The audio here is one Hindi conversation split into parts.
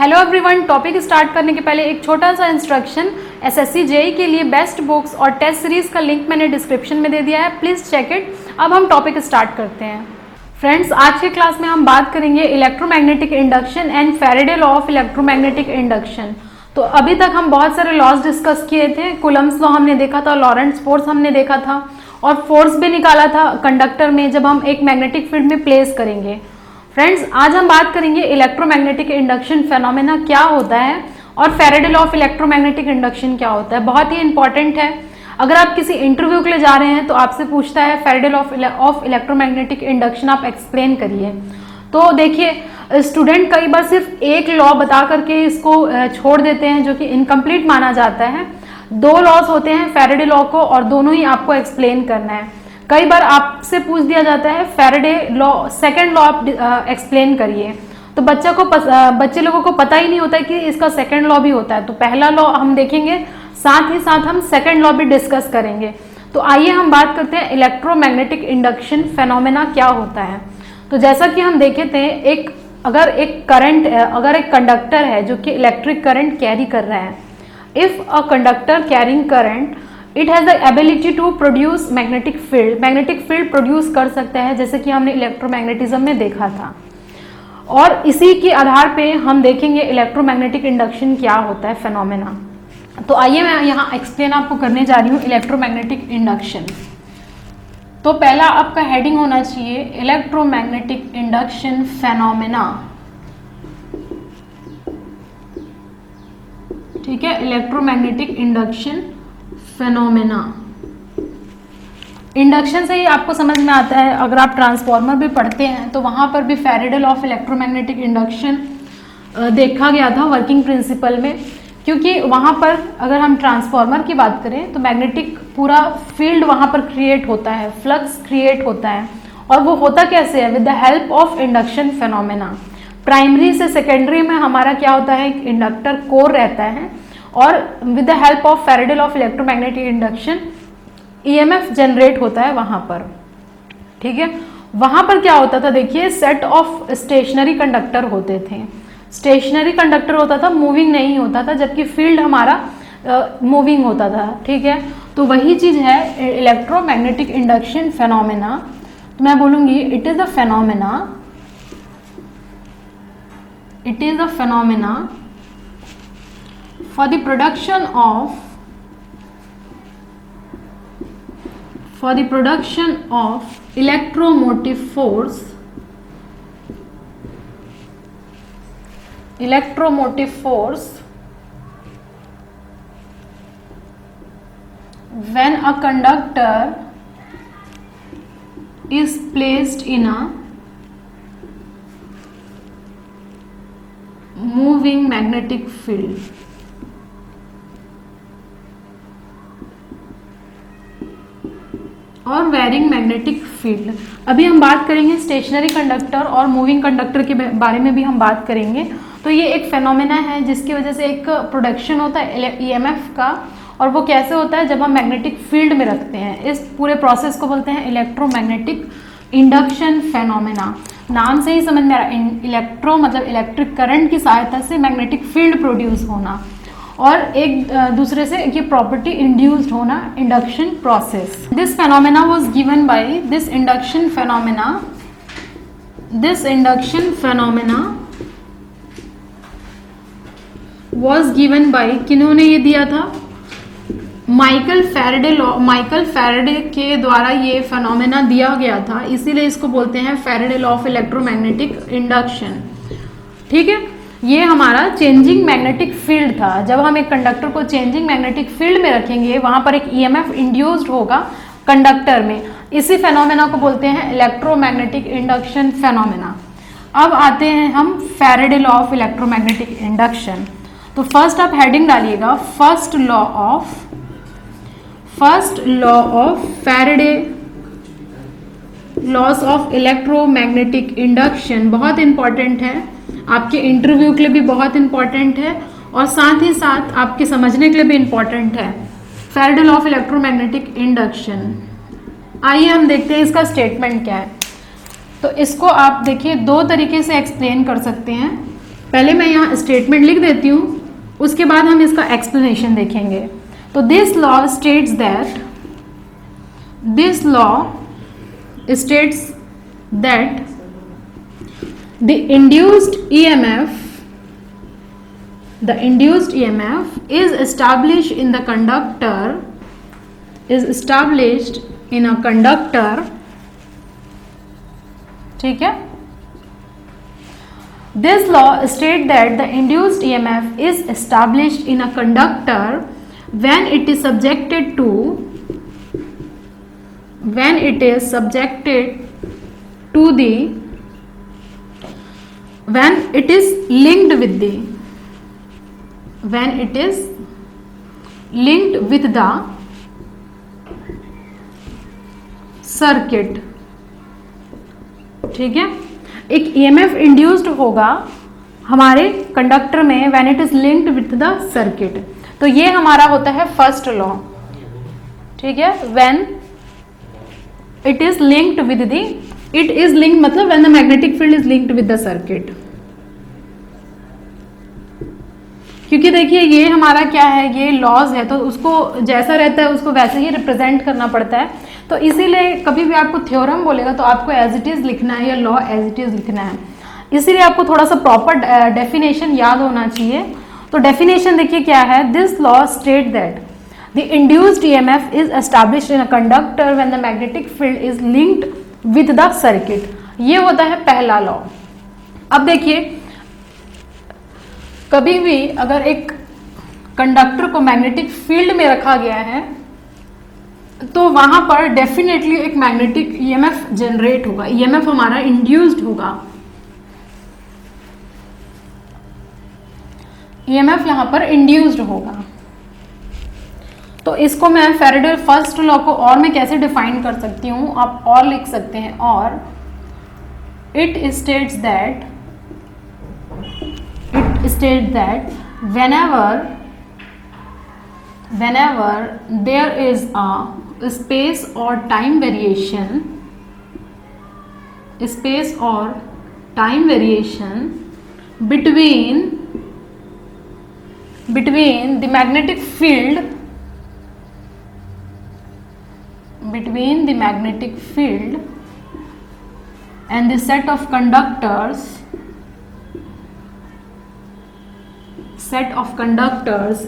हेलो एवरीवन, टॉपिक स्टार्ट करने के पहले एक छोटा सा इंस्ट्रक्शन। एसएससी जेई के लिए बेस्ट बुक्स और टेस्ट सीरीज का लिंक मैंने डिस्क्रिप्शन में दे दिया है, प्लीज़ चेक इट। अब हम टॉपिक स्टार्ट करते हैं। फ्रेंड्स, आज के क्लास में हम बात करेंगे electromagnetic induction and Faraday law of electromagnetic induction. तो अभी तक हम बहुत सारे लॉज डिस्कस किए थे। कूलम्स लॉ हमने देखा था, लॉरेंट्ज फोर्स हमने देखा था और फोर्स भी निकाला था कंडक्टर में जब हम एक मैग्नेटिक फील्ड में प्लेस करेंगे। फ्रेंड्स, आज हम बात करेंगे इलेक्ट्रोमैग्नेटिक इंडक्शन फेनोमेना क्या होता है और Faraday law of electromagnetic induction क्या होता है। बहुत ही इंपॉर्टेंट है। अगर आप किसी इंटरव्यू के लिए जा रहे हैं तो आपसे पूछता है Faraday law of electromagnetic induction आप एक्सप्लेन करिए। तो देखिए, स्टूडेंट कई बार सिर्फ एक लॉ बता करके इसको छोड़ देते हैं, जो कि इनकम्प्लीट माना जाता है। दो लॉज होते हैं फैराडे लॉ को और दोनों ही आपको एक्सप्लेन करना है। कई बार आपसे पूछ दिया जाता है फैराडे लॉ सेकंड लॉ आप एक्सप्लेन करिए, तो बच्चे लोगों को पता ही नहीं होता है कि इसका सेकंड लॉ भी होता है। तो पहला लॉ हम देखेंगे, साथ ही साथ हम सेकंड लॉ भी डिस्कस करेंगे। तो आइए हम बात करते हैं इलेक्ट्रोमैग्नेटिक इंडक्शन फेनोमेना क्या होता है। तो जैसा कि हम देखे थे, अगर एक कंडक्टर है जो कि इलेक्ट्रिक करंट कैरी कर रहा है, if a conductor carrying current it has the ability to produce magnetic field produce कर सकता है, जैसे कि हमने इलेक्ट्रोमैग्नेटिज्म में देखा था। और इसी के आधार पे हम देखेंगे इलेक्ट्रोमैग्नेटिक इंडक्शन क्या होता है फेनोमेना। तो आइए मैं यहाँ एक्सप्लेन आपको करने जा रही हूँ इलेक्ट्रोमैग्नेटिक इंडक्शन। तो पहला आपका हेडिंग होना चाहिए इलेक्ट्रोमैग्नेटिक इंडक्शन फेनोमेना। ठीक है, इलेक्ट्रोमैग्नेटिक इंडक्शन फेनोमेना। इंडक्शन से ही आपको समझ में आता है। अगर आप ट्रांसफार्मर भी पढ़ते हैं तो वहाँ पर भी Faraday law of electromagnetic induction देखा गया था वर्किंग प्रिंसिपल में, क्योंकि वहाँ पर अगर हम ट्रांसफार्मर की बात करें तो मैग्नेटिक पूरा फील्ड वहाँ पर क्रिएट होता है, फ्लक्स क्रिएट होता है। और वो होता कैसे है? With the help of induction phenomena. Primary से सेकेंडरी में हमारा क्या होता है, एक इंडक्टर कोर रहता है और with the help of Faraday law of electromagnetic induction EMF generate होता है वहां पर। ठीक है, वहां पर क्या होता था, देखिए सेट ऑफ स्टेशनरी कंडक्टर होते थे। स्टेशनरी कंडक्टर होता था, मूविंग नहीं होता था, जबकि फील्ड हमारा मूविंग होता था। ठीक है, तो वही चीज है इलेक्ट्रोमैग्नेटिक इंडक्शन फेनोमेना। तो मैं बोलूंगी it is a phenomena for the production of electromotive force when a conductor is placed in a moving magnetic field। और वेरिंग मैग्नेटिक फील्ड। अभी हम बात करेंगे स्टेशनरी कंडक्टर और मूविंग कंडक्टर के बारे में भी हम बात करेंगे। तो ये एक फेनोमेना है जिसकी वजह से एक प्रोडक्शन होता है ईएमएफ का, और वो कैसे होता है, जब हम मैग्नेटिक फील्ड में रखते हैं। इस पूरे प्रोसेस को बोलते हैं इलेक्ट्रोमैग्नेटिक इंडक्शन फेनोमेना। नाम से ही समझ में आ रहा है, इलेक्ट्रो मतलब इलेक्ट्रिक करंट की सहायता से मैग्नेटिक फील्ड प्रोड्यूस होना और एक दूसरे से ये प्रॉपर्टी इंड्यूस्ड होना, induction process. This phenomena was given by this induction phenomena was given by, किन्होंने ये दिया था, माइकल फैराडे के द्वारा ये फेनोमेना दिया गया था, इसीलिए इसको बोलते हैं Faraday law of electromagnetic induction. ठीक है, ये हमारा चेंजिंग मैग्नेटिक फील्ड था। जब हम एक कंडक्टर को चेंजिंग मैग्नेटिक फील्ड में रखेंगे, वहां पर एक ईएमएफ इंड्यूस्ड होगा कंडक्टर में। इसी फेनोमेना को बोलते हैं इलेक्ट्रोमैग्नेटिक इंडक्शन फेनोमेना। अब आते हैं हम Faraday law of electromagnetic induction. तो फर्स्ट आप हेडिंग डालिएगा, first law of Faraday loss of electromagnetic induction. बहुत इंपॉर्टेंट है, आपके इंटरव्यू के लिए भी बहुत इंपॉर्टेंट है और साथ ही साथ आपके समझने के लिए भी इंपॉर्टेंट है। Faraday law of electromagnetic induction. आइए हम देखते हैं इसका स्टेटमेंट क्या है। तो इसको आप देखिए दो तरीके से एक्सप्लेन कर सकते हैं। पहले मैं यहाँ स्टेटमेंट लिख देती हूँ, उसके बाद हम इसका एक्सप्लेनेशन देखेंगे। तो this law states that the induced EMF is established in a conductor, ठीक है। This law states that the induced EMF is established in a conductor when it is subjected to the when it is linked with the circuit, ठीक है। एक EMF इंड्यूस्ड होगा हमारे कंडक्टर में when it is linked with the circuit. तो ये हमारा होता है फर्स्ट लॉ, ठीक है। When it is linked with the मतलब when the magnetic field is linked with the circuit. क्योंकि देखिए ये हमारा क्या है, ये लॉज है, तो उसको जैसा रहता है उसको वैसे ही रिप्रेजेंट करना पड़ता है। तो इसीलिए कभी भी आपको थ्योरम बोलेगा तो आपको एज इट इज लिखना है या लॉ एज इट इज लिखना है। इसीलिए आपको थोड़ा सा प्रॉपर डेफिनेशन याद होना चाहिए। तो डेफिनेशन देखिए क्या है, this law state that the induced EMF is established in a conductor when the magnetic field is linked with the circuit. ये होता है पहला लॉ। अब देखिए कभी भी अगर एक कंडक्टर को मैग्नेटिक फील्ड में रखा गया है तो वहां पर डेफिनेटली एक मैग्नेटिक EMF जनरेट होगा, EMF हमारा इंड्यूस्ड होगा। EMF यहां पर इंड्यूस्ड होगा। तो इसको मैं फैराडे फर्स्ट लॉ को और मैं कैसे डिफाइन कर सकती हूं, आप और लिख सकते हैं, और it states that whenever there is a space or time variation between the magnetic field and the set of conductors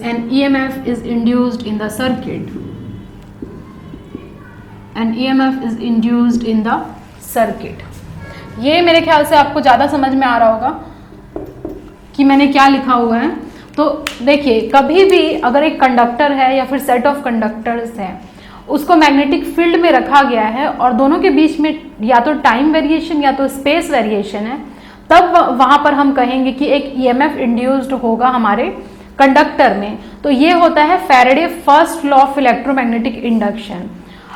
and EMF is induced in the circuit, ये मेरे ख्याल से आपको ज़्यादा समझ में आ रहा होगा कि मैंने क्या लिखा हुआ है। तो देखिए कभी भी अगर एक कंडक्टर है या फिर सेट ऑफ कंडक्टर्स है, उसको मैग्नेटिक फील्ड में रखा गया है और दोनों के बीच में या तो टाइम वेरिएशन या तो स्पेस वेरिएशन है, तब वहां पर हम कहेंगे कि एक EMF इंड्यूस्ड होगा हमारे कंडक्टर में। तो ये होता है Faraday first law of electromagnetic induction.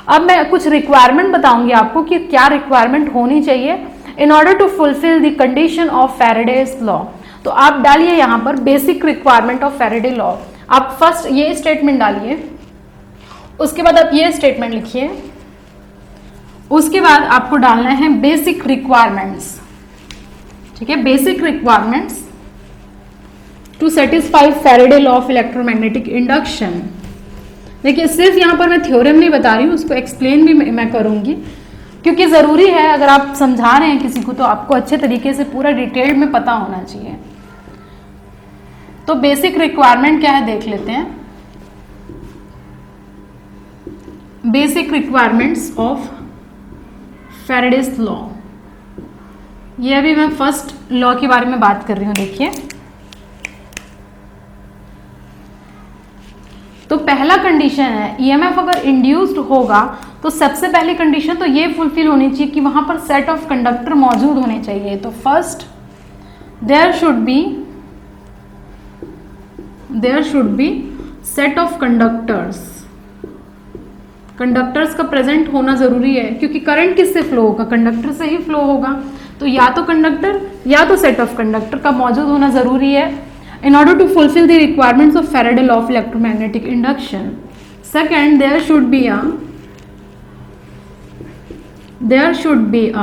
अब मैं कुछ रिक्वायरमेंट बताऊंगी आपको कि क्या रिक्वायरमेंट होनी चाहिए in order to fulfil the condition of Faraday's law. तो आप डालिए यहाँ पर basic requirement of Faraday law. आप फर्स्ट ये स्टेटमेंट डालिए, उसके बाद आप ये स्टेटमेंट लिखिए, उसके बाद आपको डालना है बेसिक रिक्वायरमेंट्स, ठीक है। Basic requirements to satisfy Faraday law of electromagnetic induction. देखिए सिर्फ यहाँ पर मैं थ्योरम नहीं बता रही हूँ, उसको एक्सप्लेन भी मैं करूँगी, क्योंकि ज़रूरी है अगर आप समझा रहे हैं किसी को तो आपको अच्छे तरीके से पूरा डिटेल में पता होना चाहिए। तो बेसिक रिक्वायरमेंट क्या है देख लेते हैं। Basic requirements of Faraday's law, ये अभी मैं फर्स्ट लॉ के बारे में बात कर रही हूँ। देखिए तो पहला कंडीशन है EMF अगर इंड्यूस्ड होगा तो सबसे पहली कंडीशन तो ये फुलफिल होनी चाहिए कि वहां पर सेट ऑफ कंडक्टर मौजूद होने चाहिए। तो first there should be set of conductors का प्रेजेंट होना जरूरी है, क्योंकि करंट किससे फ्लो होगा, कंडक्टर से ही फ्लो होगा। तो या तो कंडक्टर या तो सेट ऑफ कंडक्टर का मौजूद होना जरूरी है in order to fulfill the requirements of Faraday law of electromagnetic induction. Second, there should be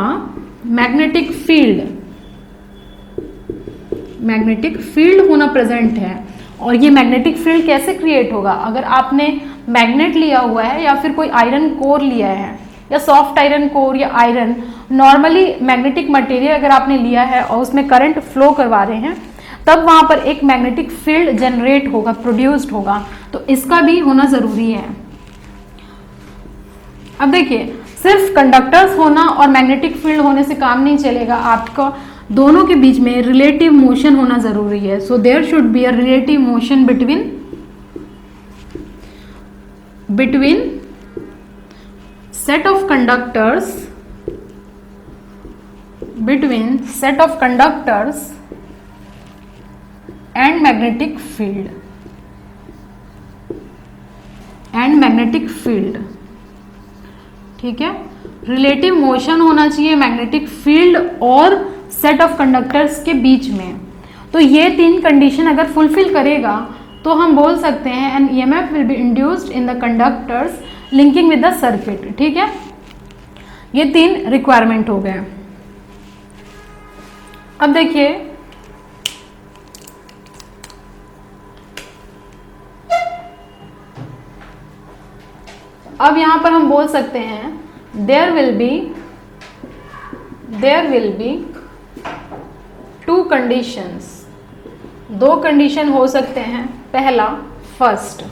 a magnetic field magnetic field होना प्रेजेंट है। और ये मैग्नेटिक फील्ड कैसे क्रिएट होगा? अगर आपने मैग्नेट लिया हुआ है या फिर कोई आयरन कोर लिया है या सॉफ्ट आयरन कोर या आयरन, नॉर्मली मैग्नेटिक मटेरियल अगर आपने लिया है और उसमें करंट फ्लो करवा रहे हैं, तब वहां पर एक मैग्नेटिक फील्ड जनरेट होगा, प्रोड्यूस्ड होगा। तो इसका भी होना जरूरी है। अब देखिए, सिर्फ कंडक्टर्स होना और मैग्नेटिक फील्ड होने से काम नहीं चलेगा, आपका दोनों के बीच में रिलेटिव मोशन होना जरूरी है। So there should be a relative motion between set of conductors and magnetic field ठीक है, रिलेटिव मोशन होना चाहिए मैग्नेटिक फील्ड और सेट ऑफ कंडक्टर्स के बीच में। तो ये तीन कंडीशन अगर फुलफिल करेगा तो हम बोल सकते हैं an EMF will be induced in the conductors linking with the circuit. ठीक है, ये तीन रिक्वायरमेंट हो गए। अब देखिए, अब यहां पर हम बोल सकते हैं there will be two conditions, दो कंडीशन हो सकते हैं। पहला, फर्स्ट,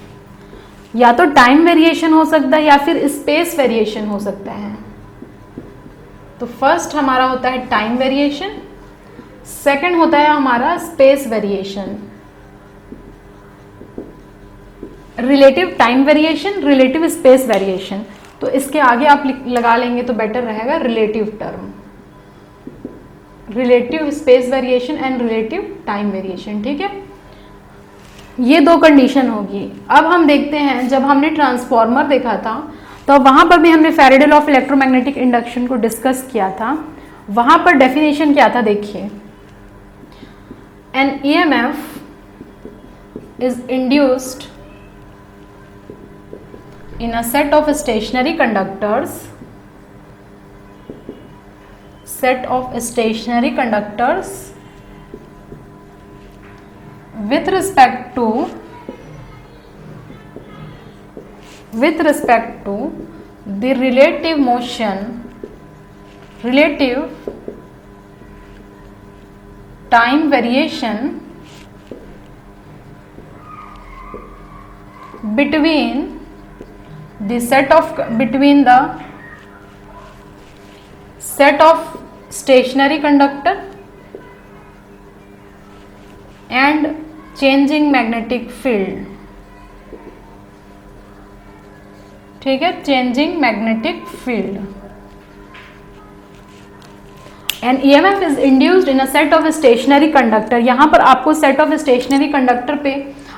या तो टाइम वेरिएशन हो सकता है या फिर स्पेस वेरिएशन हो सकता है। तो फर्स्ट हमारा होता है टाइम वेरिएशन, सेकंड होता है हमारा space variation. Relative time variation, relative space variation, तो इसके आगे आप लगा लेंगे तो बेटर रहेगा relative term, relative space variation and relative time variation. ठीक है, ये दो कंडीशन होगी। अब हम देखते हैं, जब हमने ट्रांसफॉर्मर देखा था तो वहां पर भी हमने Faraday law of electromagnetic induction को डिस्कस किया था। वहां पर डेफिनेशन क्या था, देखिए, an EMF is induced in a set of stationary conductors with respect to the relative time variation between the set of stationary conductor and changing magnetic field। ठीक है, changing magnetic field। An EMF is induced in a set of stationary conductor। यहाँ पर आपको set of stationary conductor पे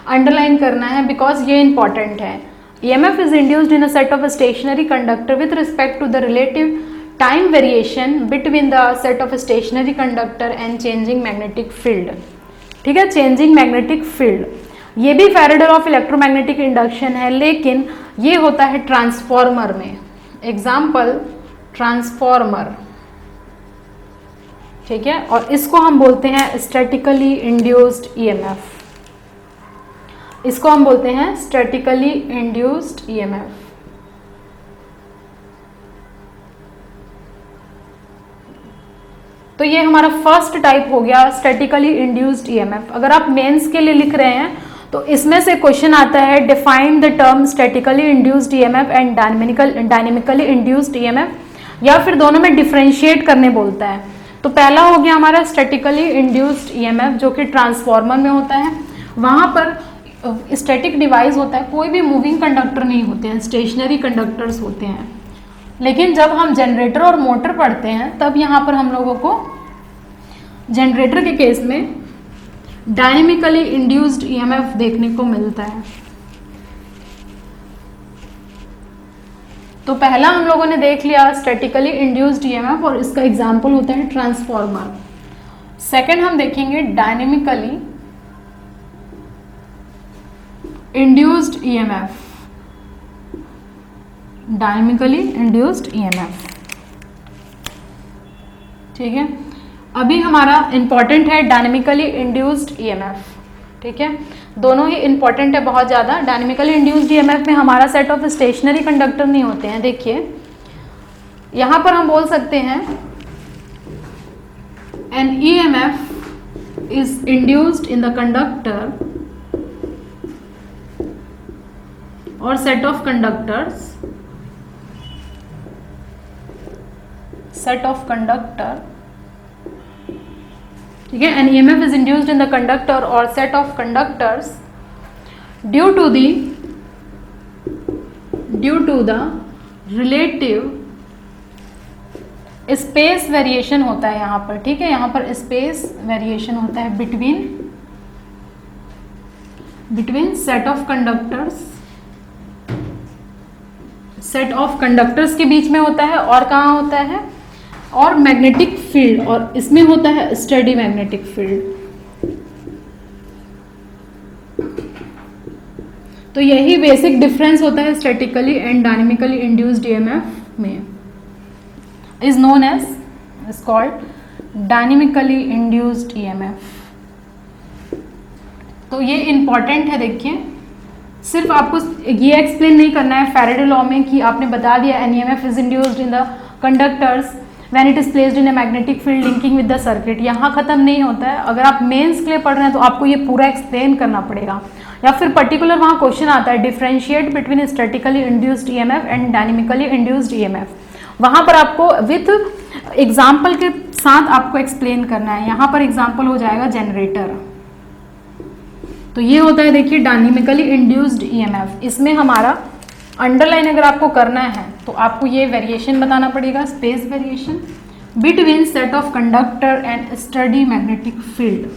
अंडरलाइन करना है बिकॉज ये इंपॉर्टेंट है। EMF is induced in a set of stationary conductor with respect to the relative time variation between the set of stationary conductor and changing magnetic field। ठीक है, changing magnetic field, ये भी Faraday law of electromagnetic induction है, लेकिन ये होता है ट्रांसफॉर्मर में। Example, transformer. ठीक है, और इसको हम बोलते हैं स्टैटिकली इंड्यूस्ड EMF, इसको हम बोलते हैं स्टैटिकली इंड्यूस्ड EMF। तो ये हमारा फर्स्ट टाइप हो गया, स्टैटिकली इंड्यूस्ड EMF। अगर आप मेंस के लिए लिख रहे हैं तो इसमें से क्वेश्चन आता है define the term statically induced EMF and dynamically induced EMF, या फिर दोनों में डिफरेंशिएट करने बोलता है। तो पहला हो गया हमारा स्टैटिकली इंड्यूस्ड EMF, जो कि ट्रांसफॉर्मर में होता है। वहां पर स्टैटिक डिवाइस होता है, कोई भी मूविंग कंडक्टर नहीं होते हैं, स्टेशनरी कंडक्टर्स होते हैं। लेकिन जब हम जनरेटर और मोटर पढ़ते हैं तब यहाँ पर हम लोगों को जनरेटर के केस में डायनेमिकली इंड्यूस्ड EMF देखने को मिलता है। तो पहला हम लोगों ने देख लिया स्टैटिकली इंड्यूस्ड EMF और इसका एग्जाम्पल होता है ट्रांसफॉर्मर। सेकेंड हम देखेंगे dynamically induced EMF, dynamically induced EMF। ठीक है, अभी हमारा इंपॉर्टेंट है डायनेमिकली इंड्यूस्ड ईएमएफ, ठीक है, दोनों ही इंपॉर्टेंट है बहुत ज़्यादा। डायनेमिकली इंड्यूस्ड ईएमएफ में हमारा सेट ऑफ स्टेशनरी कंडक्टर नहीं होते हैं। देखिए यहाँ पर हम बोल सकते हैं an EMF is induced in the conductor और सेट ऑफ कंडक्टर्स, ठीक है, an EMF is induced in the conductor और set of conductors due to the relative space variation होता है यहाँ पर, ठीक है, यहाँ पर स्पेस वेरिएशन होता है बिटवीन सेट ऑफ कंडक्टर्स के बीच में होता है, और कहाँ होता है, और मैग्नेटिक फील्ड, और इसमें होता है स्टडी मैग्नेटिक फील्ड। तो यही बेसिक डिफरेंस होता है statically and dynamically induced EMF में, is known as, is called dynamically induced EMF. तो ये इंपॉर्टेंट है। देखिए सिर्फ आपको ये एक्सप्लेन नहीं करना है फैराडे लॉ में कि आपने बता दिया an EMF is induced in the conductors when it is placed in a magnetic field linking with the circuit. यहाँ खत्म नहीं होता है। अगर आप मेंस के लिए पढ़ रहे हैं तो आपको ये पूरा एक्सप्लेन करना पड़ेगा, या फिर पर्टिकुलर वहाँ क्वेश्चन आता है differentiate between statically induced EMF and dynamically induced EMF. वहाँ पर आपको विथ एग्जाम्पल के साथ आपको एक्सप्लेन करना है। यहाँ पर एग्जाम्पल हो जाएगा जनरेटर। तो ये होता है देखिए डायनेमिकली इंड्यूस्ड ईएमएफ। इसमें हमारा अंडरलाइन अगर आपको करना है तो आपको ये वेरिएशन बताना पड़ेगा, space variation between set of conductor and study magnetic field.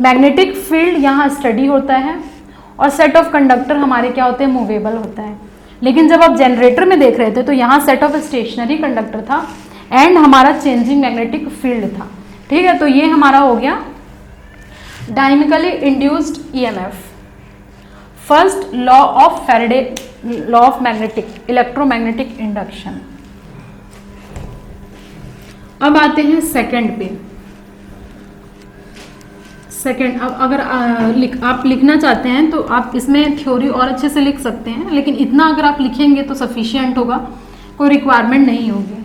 Magnetic field यहाँ स्टडी होता है और सेट ऑफ कंडक्टर हमारे क्या होते हैं, मूवेबल होता है। लेकिन जब आप जनरेटर में देख रहे थे तो यहाँ सेट ऑफ स्टेशनरी कंडक्टर था एंड हमारा चेंजिंग मैग्नेटिक फील्ड था, ठीक है। तो ये हमारा हो गया dynamically induced EMF. First law of Faraday law of magnetic electromagnetic induction. अब आते हैं सेकंड पे। सेकंड, अब अगर आप लिखना चाहते हैं तो आप इसमें थ्योरी और अच्छे से लिख सकते हैं, लेकिन इतना अगर आप लिखेंगे तो सफिशिएंट होगा, कोई रिक्वायरमेंट नहीं होगी।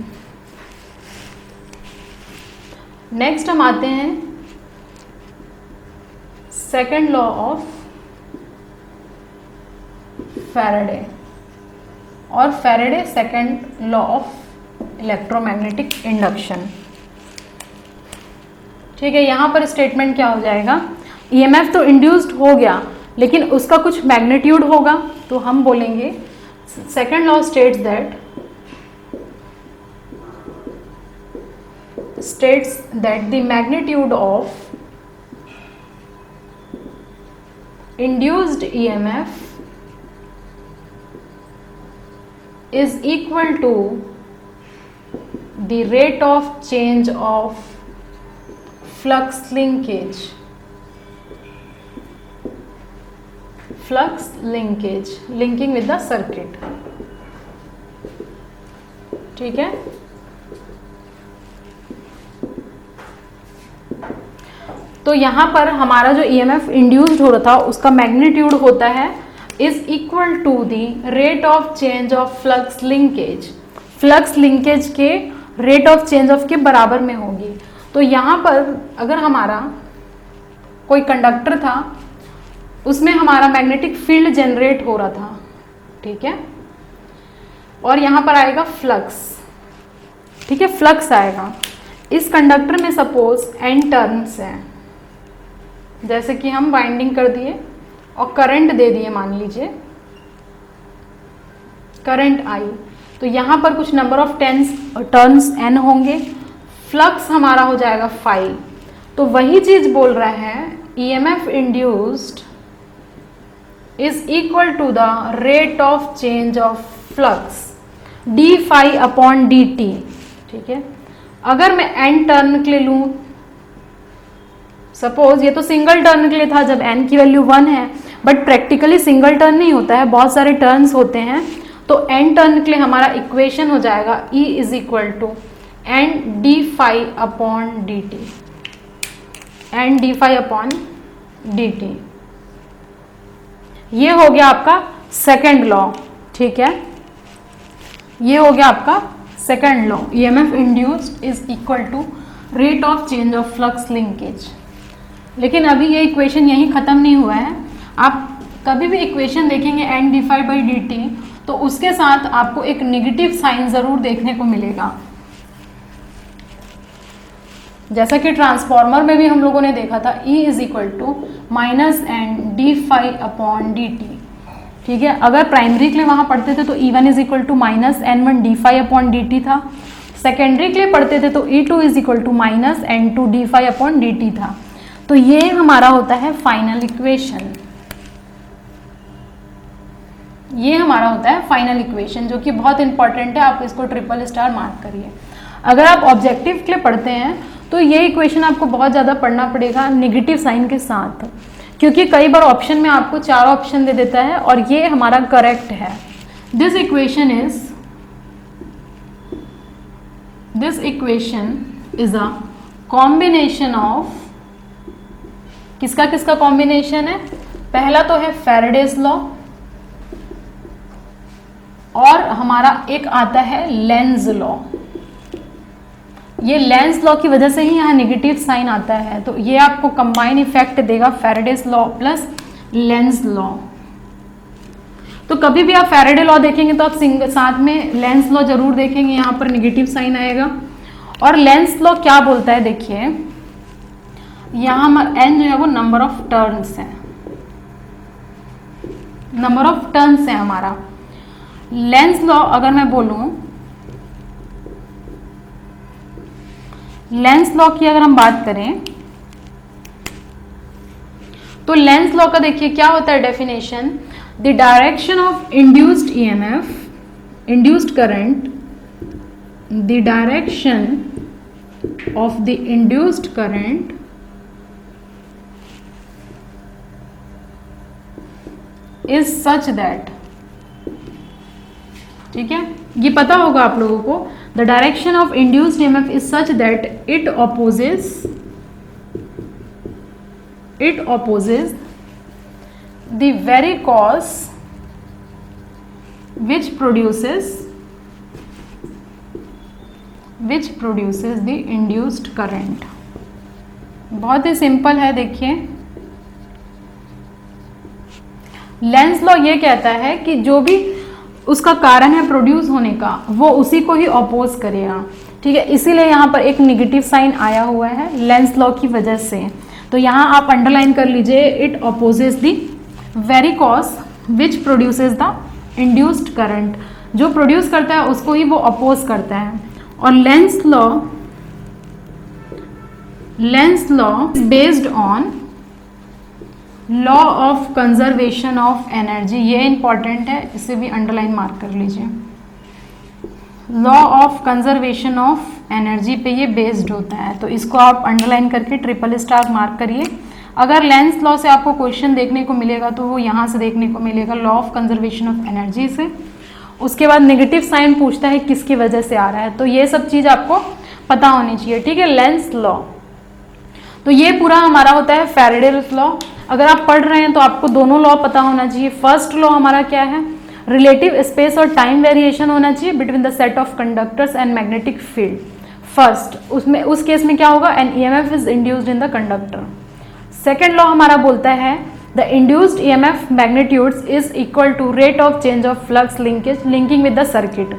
नेक्स्ट हम आते हैं सेकंड लॉ ऑफ फैराडे और Faraday second law of electromagnetic induction, ठीक है। यहाँ पर स्टेटमेंट क्या हो जाएगा, ईएमएफ तो इंड्यूस्ड हो गया लेकिन उसका कुछ मैग्नीट्यूड होगा, तो हम बोलेंगे second law states that the magnitude of induced EMF is equal to the rate of change of flux linkage linking with the circuit, ठीक है। तो यहाँ पर हमारा जो ईएमएफ इंड्यूस्ड हो रहा था उसका मैग्नीट्यूड होता है is equal to the rate of change of flux linkage के रेट ऑफ चेंज ऑफ के बराबर में होगी। तो यहाँ पर अगर हमारा कोई कंडक्टर था उसमें हमारा मैग्नेटिक फील्ड जनरेट हो रहा था, ठीक है, और यहाँ पर आएगा फ्लक्स, ठीक है, फ्लक्स आएगा। इस कंडक्टर में सपोज n टर्न्स हैं, जैसे कि हम वाइंडिंग कर दिए और करंट दे दिए, मान लीजिए करंट आई, तो यहाँ पर कुछ नंबर ऑफ टर्न्स n होंगे, फ्लक्स हमारा हो जाएगा फाई। तो वही चीज बोल रहा है EMF induced is equal to the rate of change of flux d phi upon d t, ठीक है। अगर मैं n टर्न के लिए लूँ, सपोज ये तो सिंगल टर्न के लिए था जब n की वैल्यू 1 है, बट प्रैक्टिकली सिंगल टर्न नहीं होता है, बहुत सारे टर्न्स होते हैं। तो n टर्न के लिए हमारा इक्वेशन हो जाएगा E is equal to and d phi upon d t, and d phi upon d t. ये हो गया आपका सेकेंड लॉ, ठीक है, ये हो गया आपका second law, EMF induced is equal to rate of change of flux linkage. लेकिन अभी ये इक्वेशन यहीं ख़त्म नहीं हुआ है। आप कभी भी इक्वेशन देखेंगे N d phi by d t, तो उसके साथ आपको एक नेगेटिव साइन ज़रूर देखने को मिलेगा। जैसा कि ट्रांसफॉर्मर में भी हम लोगों ने देखा था, E is equal to minus N d phi upon d t, ठीक है। अगर प्राइमरी के लिए वहाँ पढ़ते थे तो E1 is equal to minus N one d phi upon d t था। सेकेंडरी के लिए पढ़ते थे तो E2 is equal to minus N two d phi upon d t था। तो ये हमारा होता है फाइनल इक्वेशन, ये हमारा होता है फाइनल इक्वेशन, जो कि बहुत इंपॉर्टेंट है। आप इसको ट्रिपल स्टार मार्क करिए। अगर आप ऑब्जेक्टिव के लिए पढ़ते हैं तो ये इक्वेशन आपको बहुत ज़्यादा पढ़ना पड़ेगा नेगेटिव साइन के साथ, क्योंकि कई बार ऑप्शन में आपको 4 ऑप्शन दे देता है और ये हमारा करेक्ट है। This equation is a combination of, किसका किसका कॉम्बिनेशन है? पहला तो है फैराडेज लॉ, और हमारा एक आता है लेंज लॉ। ये लेंज लॉ की वजह से ही यहाँ नेगेटिव साइन आता है, तो ये आपको कंबाइन इफेक्ट देगा Faraday's law plus Lenz law. तो कभी भी आप फैराडे लॉ देखेंगे तो आप साथ में लेंज लॉ जरूर देखेंगे, यहाँ पर नेगेटिव साइन आएगा। और लेंज लॉ क्या बोलता है, देखिए यहाँ एन जो है वो नंबर ऑफ टर्न्स है, नंबर ऑफ टर्न्स है हमारा। लेंज लॉ अगर मैं बोलूं, लेंज लॉ की अगर हम बात करें तो लेंज लॉ का देखिए क्या होता है definition, the direction of induced EMF, induced current, the direction of the induced current is such that, ठीक है, ये पता होगा आप लोगों को। The direction of induced EMF is such that it opposes the very cause which produces the induced current। बहुत ही सिंपल है, देखिए लेंज लॉ ये कहता है कि जो भी उसका कारण है प्रोड्यूस होने का, वो उसी को ही अपोज करेगा, ठीक है। इसीलिए यहाँ पर एक नेगेटिव साइन आया हुआ है लेंज लॉ की वजह से। तो यहाँ आप अंडरलाइन कर लीजिए, it opposes the very cause which produces the induced current, जो प्रोड्यूस करता है उसको ही वो अपोज करता है। और Lenz law is based on law of conservation of energy, ये इंपॉर्टेंट है, इसे भी अंडरलाइन मार्क कर लीजिए। Law of conservation of energy पे ये बेस्ड होता है, तो इसको आप अंडरलाइन करके ट्रिपल स्टार मार्क करिए। अगर लेंज लॉ से आपको क्वेश्चन देखने को मिलेगा तो वो यहाँ से देखने को मिलेगा, law of conservation of energy से। उसके बाद नेगेटिव साइन पूछता है किसकी वजह से आ रहा है, तो ये सब चीज़ आपको पता होनी चाहिए, ठीक है। लेंज लॉ, तो ये पूरा हमारा होता है फैराडेज लॉ। अगर आप पढ़ रहे हैं तो आपको दोनों लॉ पता होना चाहिए। फर्स्ट लॉ हमारा क्या है, रिलेटिव स्पेस और टाइम वेरिएशन होना चाहिए between the set of conductors and magnetic field. First, उसमें उस केस में क्या होगा, an EMF is induced in the conductor. Second law हमारा बोलता है the induced EMF magnitudes is equal to rate of change of flux linkage linking with the circuit,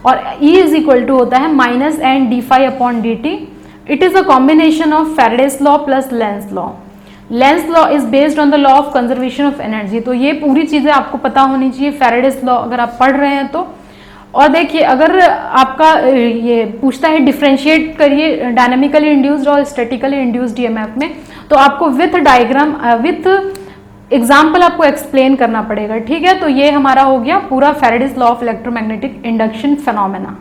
और E इज इक्वल टू होता है minus N d phi upon d t. It is a combination of Faraday's law plus Lenz law. Lenz law is based on the law of conservation of energy. तो ये पूरी चीज़ें आपको पता होनी चाहिए फैराडेज लॉ अगर आप पढ़ रहे हैं तो। और देखिए अगर आपका ये पूछता है डिफ्रेंशिएट करिए डायनामिकली इंड्यूस्ड और स्टैटिकली इंड्यूस्ड ईएमएफ में, तो आपको विथ डायग्राम विथ एग्जाम्पल आपको एक्सप्लेन करना पड़ेगा, ठीक है। तो ये हमारा हो गया पूरा Faraday's law of electromagnetic induction phenomena.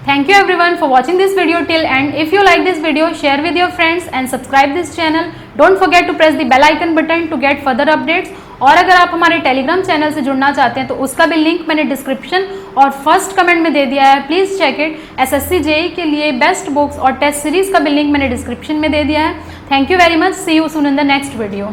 Thank you everyone for watching this video till end. If you like this video, share with your friends and subscribe this channel. Don't forget to press the bell icon button to get further updates. और अगर आप हमारे टेलीग्राम चैनल से जुड़ना चाहते हैं तो उसका भी लिंक मैंने डिस्क्रिप्शन और फर्स्ट कमेंट में दे दिया है, please check it. SSC JE के लिए बेस्ट बुक्स और टेस्ट सीरीज का भी लिंक मैंने डिस्क्रिप्शन में दे दिया है। Thank you very much, see you soon in the next video.